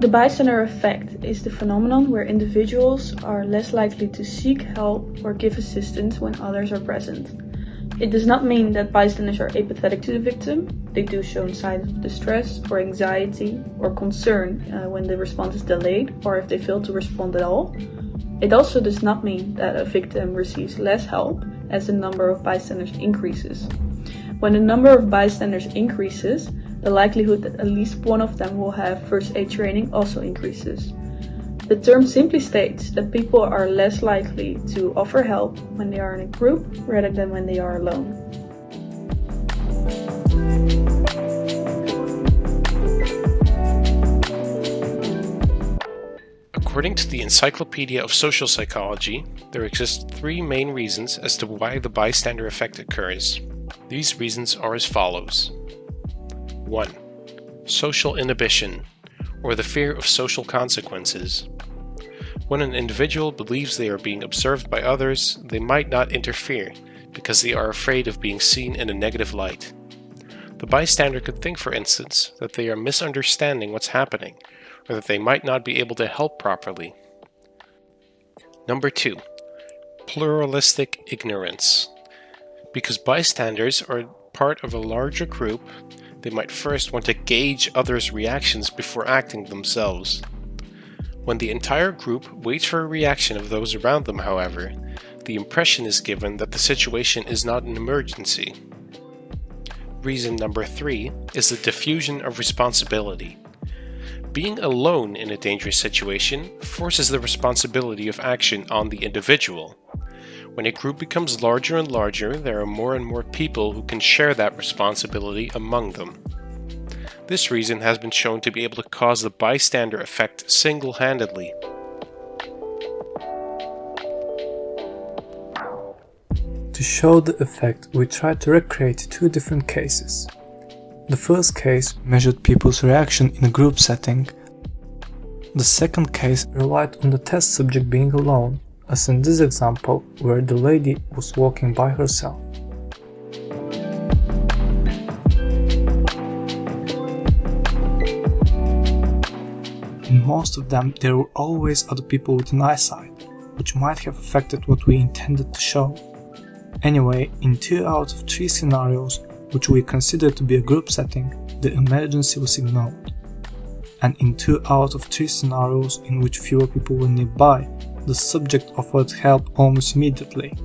The bystander effect is the phenomenon where individuals are less likely to seek help or give assistance when others are present. It does not mean that bystanders are apathetic to the victim. They do show signs of distress or anxiety or concern when the response is delayed or if they fail to respond at all. It also does not mean that a victim receives less help as the number of bystanders increases. When the number of bystanders increases, the likelihood that at least one of them will have first aid training also increases. The term simply states that people are less likely to offer help when they are in a group rather than when they are alone. According to the Encyclopedia of Social Psychology, there exist three main reasons as to why the bystander effect occurs. These reasons are as follows. 1. Social inhibition, or the fear of social consequences. When an individual believes they are being observed by others, they might not interfere because they are afraid of being seen in a negative light. The bystander could think, for instance, that they are misunderstanding what's happening, or that they might not be able to help properly. Number 2. Pluralistic ignorance. Because bystanders are part of a larger group, they might first want to gauge others' reactions before acting themselves. When the entire group waits for a reaction of those around them, however, the impression is given that the situation is not an emergency. Reason number 3 is the diffusion of responsibility. Being alone in a dangerous situation forces the responsibility of action on the individual. When a group becomes larger and larger, there are more and more people who can share that responsibility among them. This reason has been shown to be able to cause the bystander effect single-handedly. To show the effect, we tried to recreate two different cases. The first case measured people's reaction in a group setting. The second case relied on the test subject being alone, as in this example where the lady was walking by herself. In most of them there were always other people within eyesight, which might have affected what we intended to show. Anyway, in 2 out of 3 scenarios, which we considered to be a group setting, the emergency was ignored. And in 2 out of 3 scenarios in which fewer people were nearby, the subject offered help almost immediately.